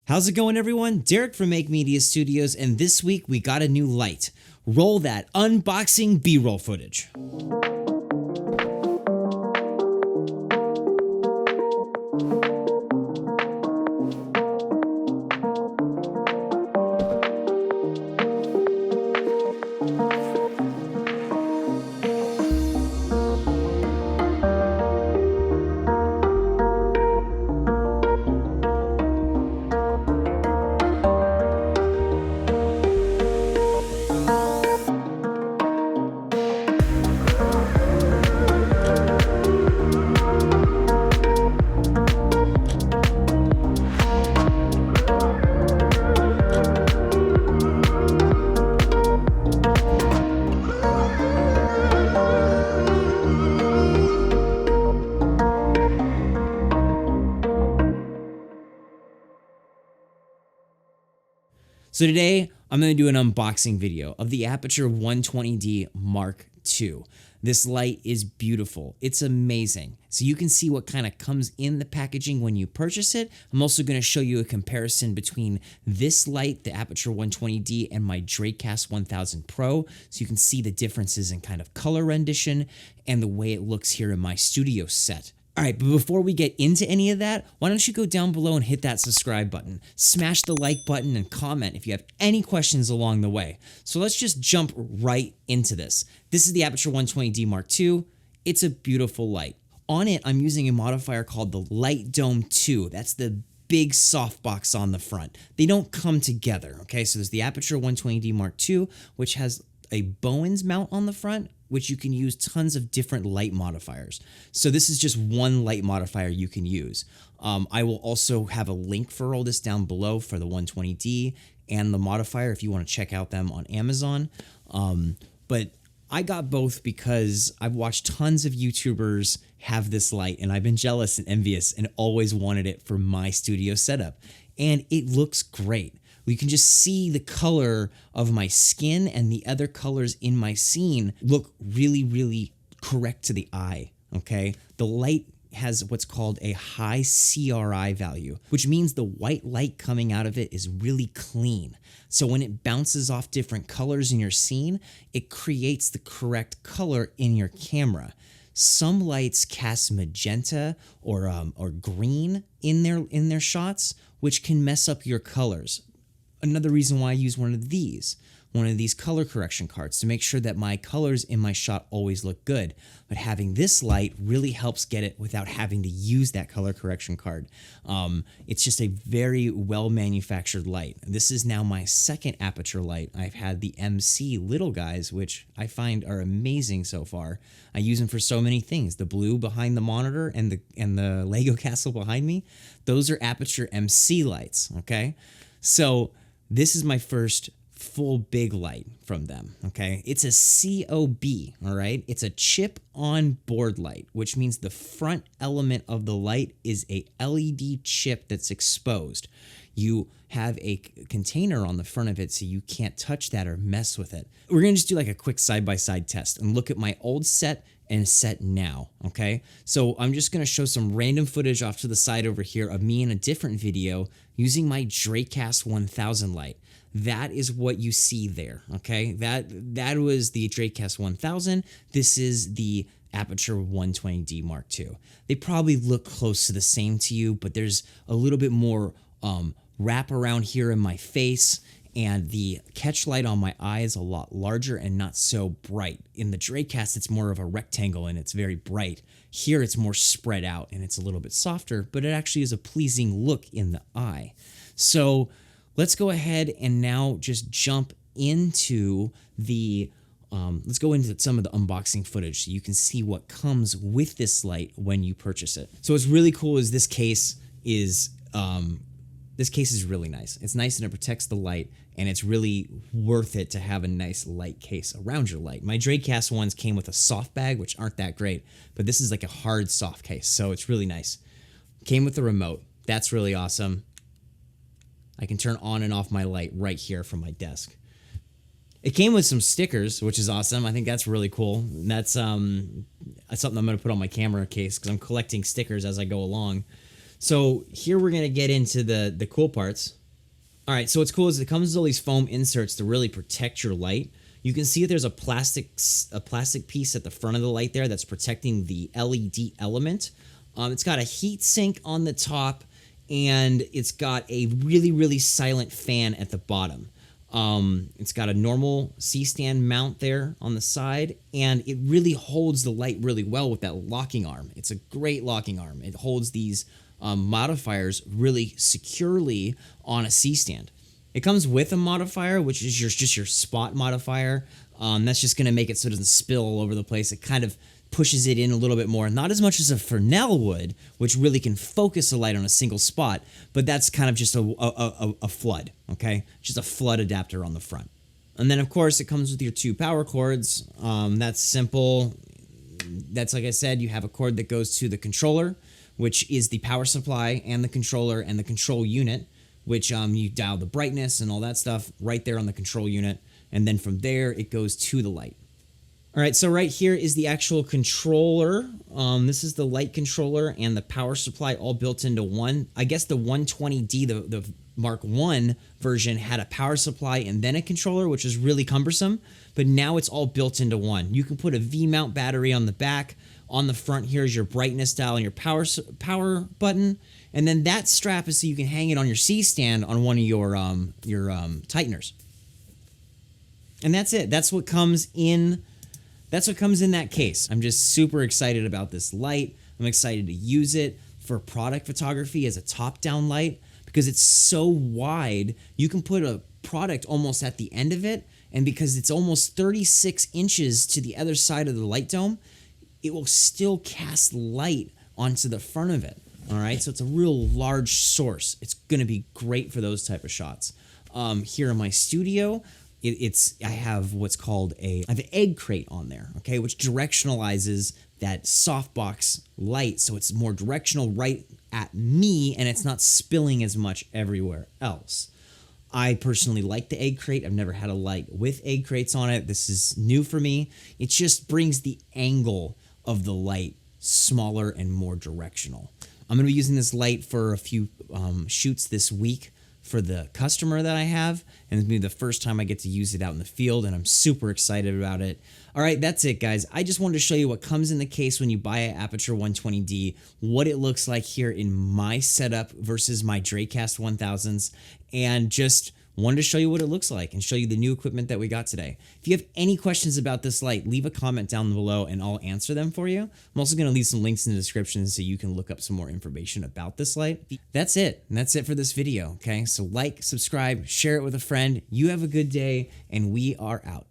How's it going, everyone? Derek from Make Media Studios, and this week we got a new light. Roll that unboxing B-roll footage. So today, I'm going to do an unboxing video of the Aputure 120d MkII. This light is beautiful. It's amazing. So you can see what kind of comes in the packaging when you purchase it. I'm also going to show you a comparison between this light, the Aputure 120d, and my Dracast 1000 Pro, so you can see the differences in kind of color rendition and the way it looks here in my studio set. All right, but before we get into any of that, why don't you go down below and hit that subscribe button, smash the like button, and comment if you have any questions along the way. So let's just jump right into this. This is the Aputure 120d MkII. It's a beautiful light. On it, I'm using a modifier called the Light Dome 2. That's the big softbox on the front. They don't come together, okay? So there's the Aputure 120d MkII, which has a Bowens mount on the front, which you can use tons of different light modifiers. So this is just one light modifier you can use. I will also have a link for all this down below for the 120d and the modifier if you want to check out them on Amazon. But I got both because I've watched tons of YouTubers have this light, and I've been jealous and envious and always wanted it for my studio setup. And it looks great. You can just see the color of my skin and the other colors in my scene look really, really correct to the eye, okay? The light has what's called a high CRI value, which means the white light coming out of it is really clean. So when it bounces off different colors in your scene, it creates the correct color in your camera. Some lights cast magenta or green in their shots, which can mess up your colors. Another reason why I use one of these color correction cards to make sure that my colors in my shot always look good. But having this light really helps get it without having to use that color correction card. It's just a very well manufactured light. This is now my second Aputure light. I've had the MC little guys, which I find are amazing so far. I use them for so many things. The blue behind the monitor and the Lego castle behind me, those are Aputure MC lights, okay? So this is my first full big light from them, okay? It's a COB, all right? It's a chip on board light, which means the front element of the light is a LED chip that's exposed. You have a container on the front of it so you can't touch that or mess with it. We're gonna just do like a quick side-by-side test and look at my old set and set now, okay? So I'm just gonna show some random footage off to the side over here of me in a different video using my Dracast 1000 light. That is what you see there, okay? That was the Dracast 1000. This is the Aputure 120d MkII. They probably look close to the same to you, but there's a little bit more wrap around here in my face, and the catch light on my eye is a lot larger and not so bright. In the Dracast, it's more of a rectangle and it's very bright. Here, it's more spread out and it's a little bit softer, but it actually is a pleasing look in the eye. So let's go ahead and now just jump into the, let's go into some of the unboxing footage so you can see what comes with this light when you purchase it. So what's really cool is this case is really nice. It's nice and it protects the light, and it's really worth it to have a nice light case around your light. My Dracast ones came with a soft bag, which aren't that great, but this is like a hard soft case, so it's really nice. Came with a remote. That's really awesome. I can turn on and off my light right here from my desk. It came with some stickers, which is awesome. I think that's really cool. That's something I'm going to put on my camera case because I'm collecting stickers as I go along. So here we're going to get into the cool parts. All right, so what's cool is it comes with all these foam inserts to really protect your light. You can see that there's a plastic piece at the front of the light there that's protecting the LED element. It's got a heat sink on the top, and it's got a really, really silent fan at the bottom. It's got a normal C-stand mount there on the side, and it really holds the light really well with that locking arm. It's a great locking arm. It holds these modifiers really securely on a C-stand. It comes with a modifier, which is just your spot modifier. That's just going to make it so it doesn't spill all over the place. It kind of pushes it in a little bit more. Not as much as a Fresnel would, which really can focus a light on a single spot, but that's kind of just a flood, okay? Just a flood adapter on the front. And then, of course, it comes with your 2 power cords. That's simple. That's, like I said, you have a cord that goes to the controller, which is the power supply, and the controller and the control unit, which you dial the brightness and all that stuff right there on the control unit. And then from there, it goes to the light. All right, so right here is the actual controller. This is the light controller and the power supply all built into one. I guess the 120D, the Mark I version, had a power supply and then a controller, which is really cumbersome. But now it's all built into one. You can put a V-mount battery on the back. On the front here is your brightness dial and your power button. And then that strap is so you can hang it on your C-stand on one of your tighteners. And that's it. That's what comes in that case. I'm just super excited about this light. I'm excited to use it for product photography as a top-down light because it's so wide. You can put a product almost at the end of it, and because it's almost 36 inches to the other side of the light dome, it will still cast light onto the front of it. All right, so it's a real large source. It's going to be great for those type of shots. Here in my studio, I have what's called I have an egg crate on there, okay, which directionalizes that softbox light, so it's more directional right at me, and it's not spilling as much everywhere else. I personally like the egg crate. I've never had a light with egg crates on it. This is new for me. It just brings the angle of the light smaller and more directional. I'm going to be using this light for a few shoots this week for the customer that I have, and it's going to be the first time I get to use it out in the field, and I'm super excited about it. All right, that's it, guys. I just wanted to show you what comes in the case when you buy an Aputure 120D, what it looks like here in my setup versus my Dracast 1000s, and just wanted to show you what it looks like and show you the new equipment that we got today. If you have any questions about this light, leave a comment down below and I'll answer them for you. I'm also going to leave some links in the description so you can look up some more information about this light. That's it. And that's it for this video, okay? So like, subscribe, share it with a friend. You have a good day, and we are out.